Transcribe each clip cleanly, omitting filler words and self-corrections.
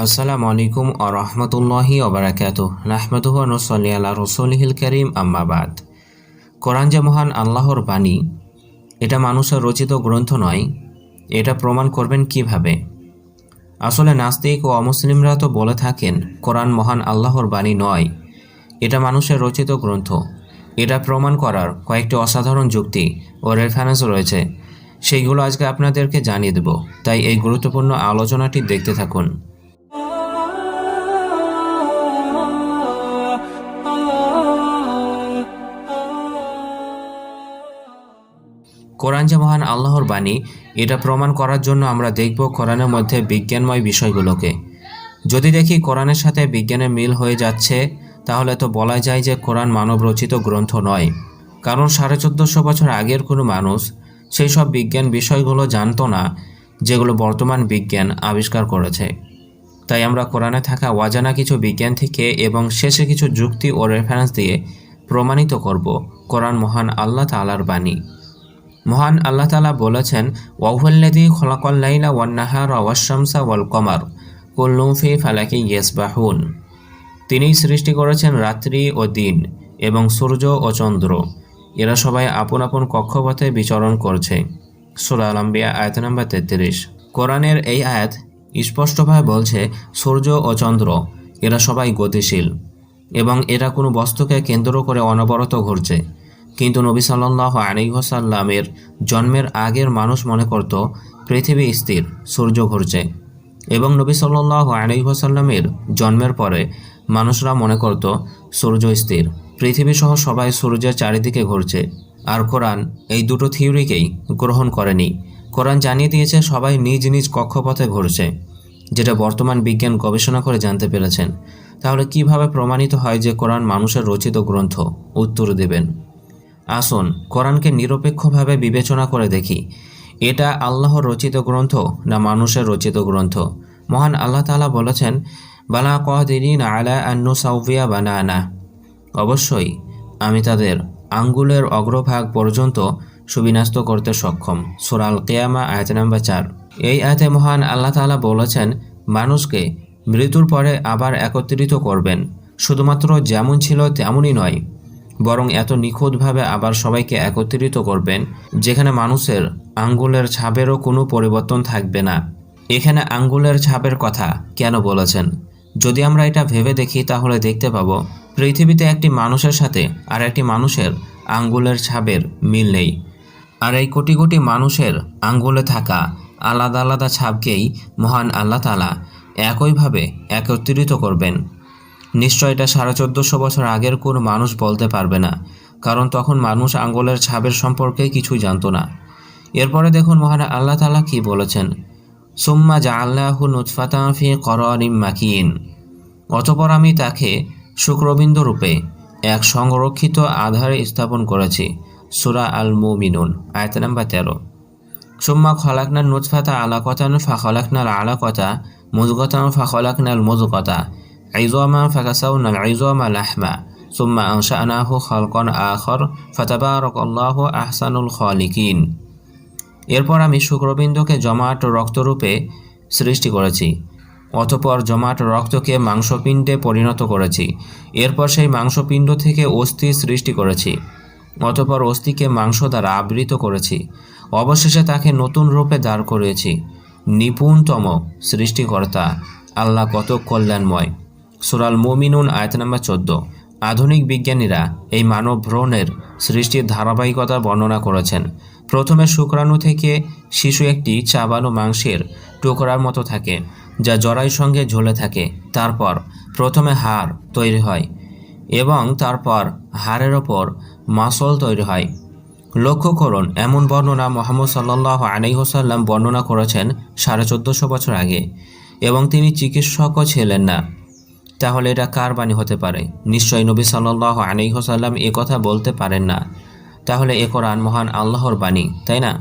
আসসালামু আলাইকুম ওয়া রাহমাতুল্লাহি ওয়া বারাকাতুহু নাহমাদুহু ওয়া নুসাল্লি আলা রাসূলিহিল কারীম আম্মা বাদ। কোরআন যে মহান আল্লাহর বাণী, এটা মানুষের রচিত গ্রন্থ নয়। এটা প্রমাণ করবেন কিভাবে? আসলে নাস্তিক ও অমুসলিমরা তো বলে থাকেন কোরআন মহান আল্লাহর বাণী নয়, এটা মানুষের রচিত গ্রন্থ। এটা প্রমাণ করার কয়েকটি অসাধারণ যুক্তি ও রেফারেন্স রয়েছে, সেইগুলো আজকে আপনাদেরকে জানিয়ে দেব। তাই এই গুরুত্বপূর্ণ আলোচনাটি দেখতে থাকুন। কোরআন যে মহান আল্লাহর বাণী, এটা প্রমাণ করার জন্য আমরা দেখব কোরআনের মধ্যে বিজ্ঞানময় বিষয়গুলোকে। যদি দেখি কোরআনের সাথে বিজ্ঞানের মিল হয়ে যাচ্ছে, তাহলে তো বলা যায় যে কোরআন মানব রচিত গ্রন্থ নয়। কারণ 1450 বছর আগের কোনো মানুষ সেই সব বিজ্ঞান বিষয়গুলো জানতো না যেগুলো বর্তমান বিজ্ঞান আবিষ্কার করেছে। তাই আমরা কোরআনে থাকা অজানা কিছু বিজ্ঞান থেকে এবং শেষে কিছু যুক্তি ও রেফারেন্স দিয়ে প্রমাণিত করব কোরআন মহান আল্লাহ তাআলার বাণী। মহান আল্লাহ তাআলা বলেছেন, ওয়াহুয়াল্লাযী খলাকাল লাইলা ওয়ান নাহারা ওয়াশ শামসা ওয়াল কমার কুল্লুন ফি ফালাকিন ইয়াসবাহুন। তিনিই সৃষ্টি করেছেন রাত্রি ও দিন এবং সূর্য ও চন্দ্র, এরা সবাই আপন আপন কক্ষপথে বিচরণ করছে। সূরা আল আম্বিয়া আয়াত নম্বর 33। কোরআনের এই আয়াত স্পষ্টভাবে বলছে সূর্য ও চন্দ্র এরা সবাই গতিশীল এবং এরা কোনো বস্তুকে কেন্দ্র করে অনবরত ঘুরছে। কিন্তু নবী সাল্লাল্লাহু আলাইহি ওয়াসাল্লামের জন্মের আগের মানুষ মনে করত পৃথিবী স্থির, সূর্য ঘুরছে, এবং নবী সাল্লাল্লাহু আলাইহি ওয়াসাল্লামের জন্মের পরে মানুষরা মনে করত সূর্য স্থির, পৃথিবী সহ সবাই সূর্যের চারিদিকে ঘুরছে। আর কোরআন এই দুটো থিওরিকেই গ্রহণ করেনি। কোরআন জানিয়ে দিয়েছে সবাই নিজ নিজ কক্ষপথে ঘুরছে, যেটা বর্তমান বিজ্ঞান গবেষণা করে জানতে পেরেছেন। তাহলে কিভাবে প্রমাণিত হয় যে কোরআন মানুষের রচিত গ্রন্থ? উত্তর দেবেন। আসুন কোরআনকে নিরপেক্ষভাবে বিবেচনা করে দেখি, এটা আল্লাহর রচিত গ্রন্থ না মানুষের রচিত গ্রন্থ। মহান আল্লাহ তাআলা বলেছেন, বালা কাদিরিনা আলা আন নুসাউবিয়া বানানা, অবশ্যই আমি তাদের আঙ্গুলের অগ্রভাগ পর্যন্ত সুবিন্যস্ত করতে সক্ষম। সূরা আল কিয়ামা আয়াত নম্বর 4। এই আয়াতে মহান আল্লাহ তাআলা বলেছেন মানুষকে মৃত্যুর পরে আবার একত্রিত করবেন, শুধুমাত্র যেমন ছিল তেমনই নয়, বরং এত নিখুঁতভাবে আবার সবাইকে একত্রিত করবেন যেখানে মানুষের আঙ্গুলের ছাপেরও কোনো পরিবর্তন থাকবে না। এখানে আঙ্গুলের ছাপের কথা কেন বলেছেন? যদি আমরা এটা ভেবে দেখি তাহলে দেখতে পাবো পৃথিবীতে একটি মানুষের সাথে আর একটি মানুষের আঙ্গুলের ছাপের মিল নেই। আর এই কোটি কোটি মানুষের আঙ্গুলে থাকা আলাদা আলাদা ছাপকেই মহান আল্লাহ তাআলা একইভাবে একত্রিত করবেন। নিশ্চয় এটা 1450 বছর আগের কোনো মানুষ বলতে পারবে না, কারণ তখন মানুষ আঙ্গুলের ছাপের সম্পর্কে কিছুই জানতো না। এরপরে দেখুন মহান আল্লাহ তাআলা কি বলেছেন, সুম্মা জাআলনাহু নুতফাতান ফি করারিম মাকিন, অতঃপর আমি তাকে শুক্রবিন্দু রূপে এক সংরক্ষিত আধারে স্থাপন করেছি। সূরা আল মুমিনুন আয়াত নম্বর 13। সুম্মা খলাকনাল নুতফাতা আলাকাতান ফাখলাকনাল আলাকাতা মুযগাতান ফাখলাকনাল মুযগাতা ইযামা ফাকাসাউনাল ইযামা লাহমা সুম্মা আনশানাহু খালকান আখর ফাতাবারাকাল্লাহু আহসানুল খালিকিন। এরপর আমি শুক্রবিন্দুকে জমাট রক্তরূপে সৃষ্টি করেছি, অতঃপর জমাট রক্তকে মাংসপিণ্ডে পরিণত করেছি। এরপর সেই মাংসপিণ্ড থেকে অস্থি সৃষ্টি করেছি, অতঃপর অস্থিকে মাংস দ্বারা আবৃত করেছি। অবশেষে তাকে নতুন রূপে দাঁড় করিয়েছি। নিপুণতম সৃষ্টিকর্তা আল্লাহ কত কল্যাণময়। সূরা আল মুমিনুন আয়াত নম্বর 14। আধুনিক বিজ্ঞানীরা এই মানব ভ্রূণের সৃষ্টির ধারাবাহিকতা বর্ণনা করেছেন। প্রথমে শুক্রাণু থেকে শিশু একটি চাবানো মাংসের টুকরার মতো থাকে, যা জরায়ুর সঙ্গে ঝুলে থাকে। তারপর প্রথমে হাড় তৈরি হয় এবং তারপর হাড়ের ওপর মাসল তৈরি হয়। লক্ষ্য করুন, এমন বর্ণনা মুহাম্মদ সাল্লাল্লাহু আলাইহি ওয়াসাল্লাম বর্ণনা করেছেন 1450 বছর আগে, এবং তিনি চিকিৎসকও ছিলেন না। তাহলে এটা কার বাণী হতে পারে? নিশ্চয়ই নবী সাল্লাল্লাহু আলাইহি ওয়াসাল্লাম এ কথা বলতে পারেন না। তাহলে এ কোরআন মহান আল্লাহর বাণী, তাই না?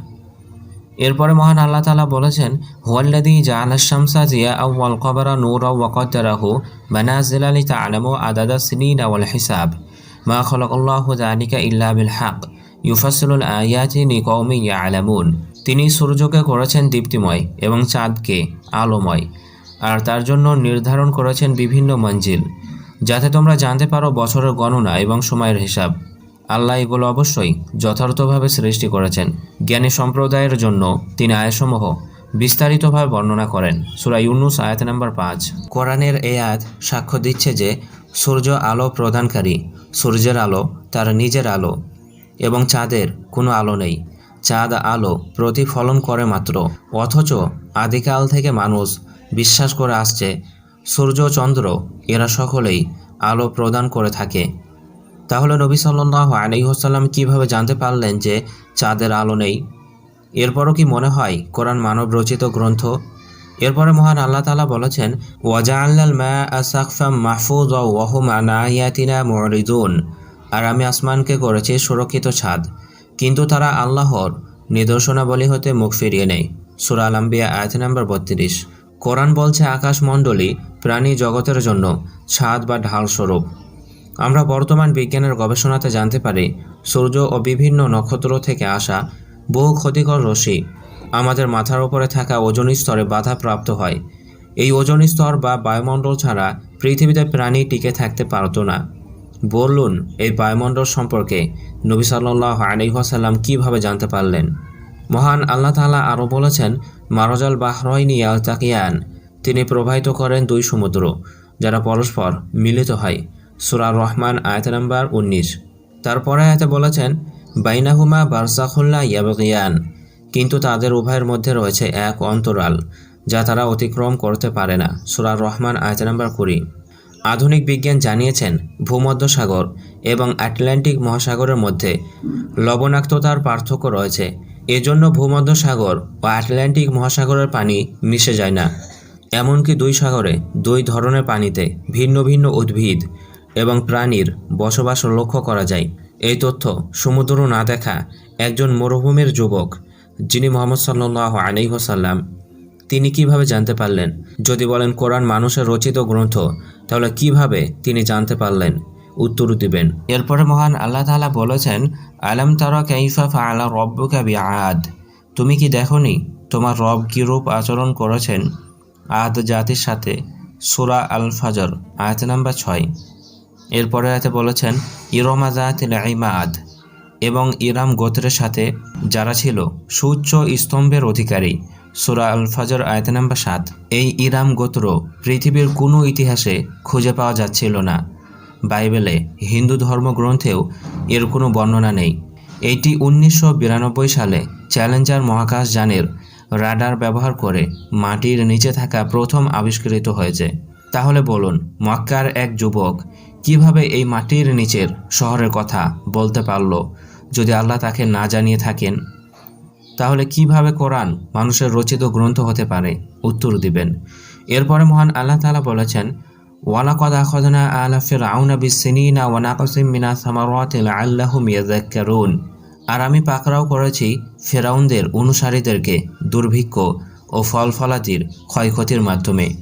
এরপরে মহান আল্লাহ তাআলা বলেছেন, হুয়াল্লাযী জাআলাশ শামসা জিয়াআও ওয়াল কমারা নূরাও ওয়া কদ্দারাহু মানাজিলা লিতা'লামু আদাদাস সিনিনা ওয়াল হিসাব মা খালাকাল্লাহু যালিকা ইল্লা বিল হক ইউফাসসিলুল আয়াতি লিকাওমিন ইয়া'লামুন। তিনি সূর্যকে করেছেন দীপ্তিময় এবং চাঁদকে আলোময়। আর তার জন্য নির্ধারণ করেছেন বিভিন্ন মঞ্জিল, যাতে তোমরা জানতে পারো বছরের গণনা এবং সময়ের হিসাব। আল্লাহ এগুলো অবশ্যই যথার্থভাবে সৃষ্টি করেছেন। জ্ঞানী সম্প্রদায়ের জন্য তিনি আয়াতসমূহ বিস্তারিতভাবে বর্ণনা করেন। সূরা ইউনুস আয়াত নাম্বার 5। কোরআনের এই আয়াত সাক্ষ্য দিচ্ছে যে সূর্য আলো প্রদানকারী, সূর্যের আলো তার নিজের আলো এবং চাঁদের কোনো আলো নেই। চাঁদ আলো প্রতিফলন করে মাত্র, অথচ আদিকাল থেকে মানুষ বিশ্বাস করে আসছে সূর্য চন্দ্র এরা সকলেই আলো প্রদান করে থাকে। তাহলে নবী সাল্লাল্লাহু আলাইহি ওয়াসাল্লাম কীভাবে জানতে পারলেন যে চাঁদের আলো নেই? এরপরও কি মনে হয় কোরআন মানব রচিত গ্রন্থ? এরপরে মহান আল্লাহ তাআলা বলেছেন, ওয়াজআলনাল মাআ সাকফাম মাহফুযা ওয়া হুম আন আয়াতিনা মুরিদুন। আর আমি আসমানকে করেছি সুরক্ষিত ছাদ, কিন্তু তারা আল্লাহর নিদর্শনাবলী হতে মুখ ফিরিয়ে নেয়। সূরা আল আম্বিয়া আয়াত নাম্বার 32। কোরআন বলছে আকাশমণ্ডলী প্রাণী জগতের জন্য ছাদ বা ঢাল স্বরূপ। আমরা বর্তমান বিজ্ঞানের গবেষণাতে জানতে পারি সূর্য ও বিভিন্ন নক্ষত্র থেকে আসা বহু ক্ষতিকর রশ্মি আমাদের মাথার উপরে থাকা ওজোন স্তরে বাধা প্রাপ্ত হয়। এই ওজোন স্তর বা বায়ুমণ্ডল ছাড়া পৃথিবীতে প্রাণী টিকে থাকতে পারত না। বলুন, এই বায়ুমণ্ডল সম্পর্কে নবী সাল্লাল্লাহু আলাইহি ওয়াসাল্লাম কীভাবে জানতে পারলেন? মহান আল্লাহ তাআলা আরও বলেছেন, মারজাল বাহরাইনি ইয়ালতাকিয়ান। তিনি প্রবাহিত করেন দুই সমুদ্র যারা পরস্পর মিলিত হয়। সূরা রহমান আয়াত নাম্বার 19। তারপরে আয়াতে বলেছেন, বাইনাহুমা বারযাখুন লা ইয়াবগিয়ান। কিন্তু তাদের উভয়ের মধ্যে রয়েছে এক অন্তরাল যা তারা অতিক্রম করতে পারে না। সূরা রহমান আয়াত নাম্বার 20। আধুনিক বিজ্ঞান জানিয়েছেন ভূমধ্যসাগর এবং আটলান্টিক মহাসাগরের মধ্যে লবণাক্ততার পার্থক্য রয়েছে। এজন্য ভূমধ্যসাগর ও আটলান্টিক মহাসাগরের পানি মিশে যায় না। এমনকি দুই সাগরে দুই ধরনের পানিতে ভিন্ন ভিন্ন উদ্ভিদ এবং প্রাণীর বসবাস লক্ষ্য করা যায়। এই তথ্য সমুদ্র না দেখা একজন মরুভূমির যুবক, যিনি মুহাম্মদ সাল্লাল্লাহু আলাইহি ওয়াসাল্লাম, তিনি কিভাবে জানতে পারলেন? যদি বলেন কোরআন মানুষের রচিত গ্রন্থ, তাহলে কিভাবে তিনি জানতে পারলেন? উত্তর দিবেন। এরপরে মহান আল্লাহ তাআলা বলেছেন, আলাম তারা কাইফা ফাআলা রাব্বুকা বিআদ। তুমি কি দেখনি তোমার রব কি রূপ আচরণ করেছেন আদ জাতির সাথে? সূরা আল ফাজর আয়াত নাম্বার 6। এরপরে আয়াতে বলেছেন, ইরমা যাতিল ইমাদ, এবং ইরাম গোত্রের সাথে যারা ছিল সুউচ্চ স্তম্ভের অধিকারী। সূরা আল ফাজর আয়াত নাম্বার 7। এই ইরাম গোত্র পৃথিবীর কোনো ইতিহাসে খুঁজে পাওয়া যাচ্ছিল না। বাইবেলে, হিন্দু ধর্মগ্রন্থেও এর কোনো বর্ণনা নেই। এটি 1992 সালে চ্যালেঞ্জার মহাকাশযানের রাডার ব্যবহার করে মাটির নিচে থাকা প্রথম আবিষ্কৃত হয়েছে। তাহলে বলুন, মক্কার এক যুবক কিভাবে এই মাটির নিচের শহরের কথা বলতে পারল যদি আল্লাহ তাকে না জানিয়ে থাকেন? তাহলে কিভাবে কোরআন মানুষের রচিত গ্রন্থ হতে পারে? উত্তর দিবেন। এরপরে মহান আল্লাহ তাআলা বলেছেন, ওয়ালাকাদ আখাযনা আলা ফিরআউনা বিসসিনিনা ওয়া নাকসিম মিনাস সামারাতি লাআল্লাহুম ইয়াযাক্কারুন। আর আমি পাকড়াও করেছি ফেরাউনদের অনুসারীদেরকে দুর্ভিক্ষ ও ফল-ফলাদির ক্ষয়ক্ষতির মাধ্যমে,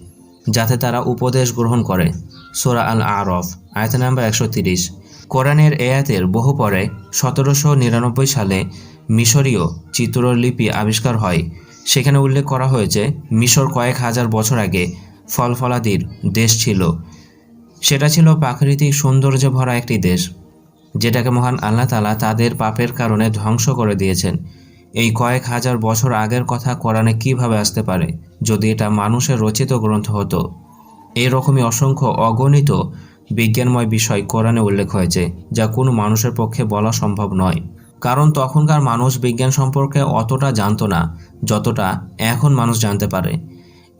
যাতে তারা উপদেশ গ্রহণ করে। সূরা আল আরাফ আয়াত নাম্বার 130। কোরআনের এই আয়াতের বহু পরে 1799 সালে মিশরীয় চিত্রলিপি আবিষ্কার হয়। সেখানে উল্লেখ করা হয়েছে মিশর কয়েক হাজার বছর আগে ফল-ফলাদির দেশ ছিল। সেটা ছিল প্রাকৃতিক সৌন্দর্যে ভরা একটি দেশ, যেটাকে মহান আল্লাহ তাআলা তাদের পাপের কারণে ধ্বংস করে দিয়েছেন। এই কয়েক হাজার বছর আগের কথা কোরআনে কিভাবে আসতে পারে যদি এটা মানুষের রচিত গ্রন্থ হতো? এইরকমই অসংখ্য অগণিত বিজ্ঞানময় বিষয় কোরআনে উল্লেখ হয়েছে, যা কোনো মানুষের পক্ষে বলা সম্ভব নয়। কারণ তখনকার মানুষ বিজ্ঞান সম্পর্কে অতটা জানতো না যতটা এখন মানুষ জানতে পারে।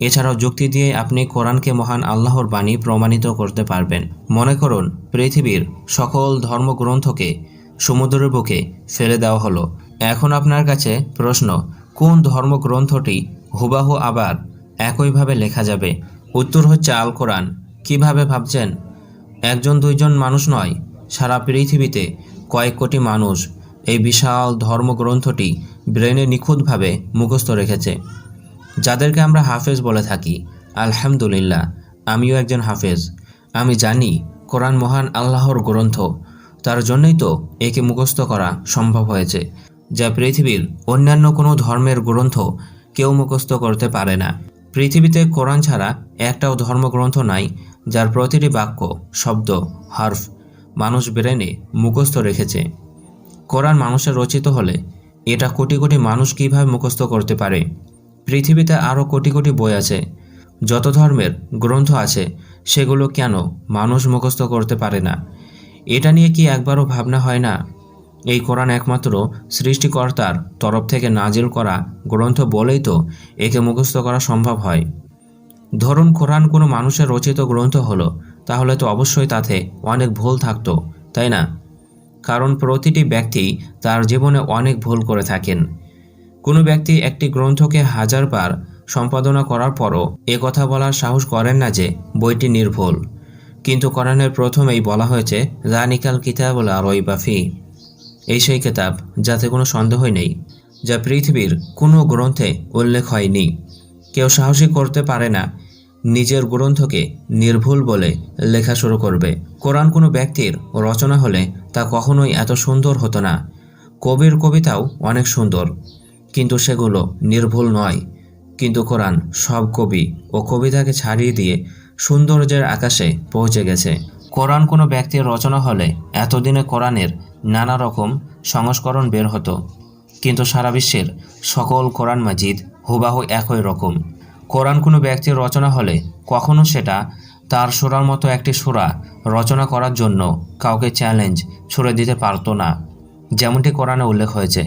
এছাড়াও যুক্তি দিয়ে আপনি কোরআনকে মহান আল্লাহর বাণী প্রমাণিত করতে পারবেন। মনে করুন, পৃথিবীর সকল ধর্মগ্রন্থকে সমুদ্রের বুকে ফেলে দেওয়া হলো। এখন আপনার কাছে প্রশ্ন, কোন ধর্মগ্রন্থটি হুবাহু আবার একইভাবে লেখা যাবে? উত্তর হচ্ছে আল কোরআন। কিভাবে ভাবছেন? একজন দুইজন মানুষ নয়, সারা পৃথিবীতে কয়েক কোটি মানুষ এই বিশাল ধর্মগ্রন্থটি ব্রেনে নিখুঁতভাবে মুখস্থ রেখেছে, যাদেরকে আমরা হাফেজ বলে থাকি। আলহামদুলিল্লাহ, আমিও একজন হাফেজ। আমি জানি কোরআন মহান আল্লাহর গ্রন্থ, তার জন্যই তো একে মুখস্থ করা সম্ভব হয়েছে, যা পৃথিবীর অন্যান্য কোনো ধর্মের গ্রন্থ কেউ মুখস্থ করতে পারে না। পৃথিবীতে কোরআন ছাড়া একটাও ধর্মগ্রন্থ নাই যার প্রতিটি বাক্য, শব্দ, হার্ফ মানুষ ব্রেনে মুখস্থ রেখেছে। কোরআন মানুষের রচিত হলে এটা কোটি কোটি মানুষ কীভাবে মুখস্থ করতে পারে? পৃথিবীতে আরও কোটি কোটি বই আছে, যত ধর্মের গ্রন্থ আছে সেগুলো কেন মানুষ মুখস্থ করতে পারে না? এটা নিয়ে কি একবারও ভাবনা হয় না? এই কোরআন একমাত্র সৃষ্টিকর্তার তরফ থেকে নাজিল করা গ্রন্থ বলেই তো একে মুখস্থ করা সম্ভব হয়। ধরুন কোরআন কোনো মানুষের রচিত গ্রন্থ হলো, তাহলে তো অবশ্যই তাতে অনেক ভুল থাকতো, তাই না? কারণ প্রতিটি ব্যক্তি তার জীবনে অনেক ভুল করে থাকেন। কোনো ব্যক্তি একটি গ্রন্থকে হাজারবার সম্পাদনা করার পরও কথা বলার সাহস করেন না যে বইটি নির্ভুল। কিন্তু কোরআনের প্রথমেই বলা হয়েছে যালিকাল কিতাবুল লা রাইবা ফীহ, এই সেই কিতাব যাতে কোনো সন্দেহই নেই, যা পৃথিবীর কোনো গ্রন্থে উল্লেখ হয়নি। কেউ সাহসী করতে পারে না নিজের গ্রন্থকে নির্ভুল বলে লেখা শুরু করবে। কোরআন কোনো ব্যক্তির রচনা হলে তা কখনোই এত সুন্দর হতো না। কবির কবিতাও অনেক সুন্দর, কিন্তু সেগুলো নির্ভুল নয়। কিন্তু কোরআন সব কবি ও কবিতাকে ছাড়িয়ে দিয়ে সৌন্দর্যের আকাশে পৌঁছে গেছে। কোরআন কোনো ব্যক্তির রচনা হলে এতদিনে কোরআনের নানা রকম সংস্করণ বের হতো, কিন্তু সারা বিশ্বের সকল কোরআন মাজিদ হুবাহু একই রকম। কোরআন কোনো ব্যক্তির রচনা হলে কখনো সেটা তার সূরার মতো একটি সূরা রচনা করার জন্য কাউকে চ্যালেঞ্জ ছুড়ে দিতে পারতো না। যেমনটি কোরআনে উল্লেখ হয়েছে,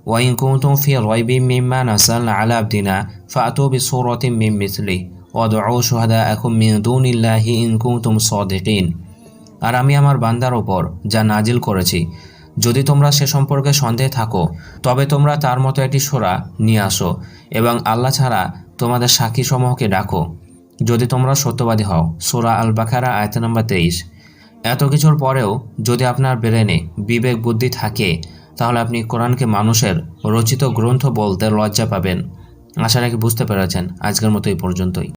ওয়াইন কুনতুম ফি রাইবিম মিম্মা নাযালনা আলা আবদিনা ফাতু বিসূরাতিম মিন মিসলিহি ওয়াদউ শুহাদাআকুম মিন দুনিল্লাহি ইন কুনতুম সাদিকিন। আর আমি আমার বান্দার ওপর যা নাজিল করেছি, যদি তোমরা সে সম্পর্কে সন্দেহে থাকো তবে তোমরা তার মতো একটি সূরা নিয়ে আসো এবং আল্লাহ ছাড়া তোমাদের সাক্ষী সমূহকে ডাকো, যদি তোমরা সত্যবাদী হও। সূরা আল বাকারা আয়াত নম্বর 23। এত কিছুর পরেও যদি আপনার ব্রেনে বিবেক বুদ্ধি থাকে, তাহলে আপনি কোরআনকে মানুষের রচিত গ্রন্থ বলতে লজ্জা পাবেন। আশা রাখি বুঝতে পেরেছেন। আজকের মতো এই পর্যন্তই।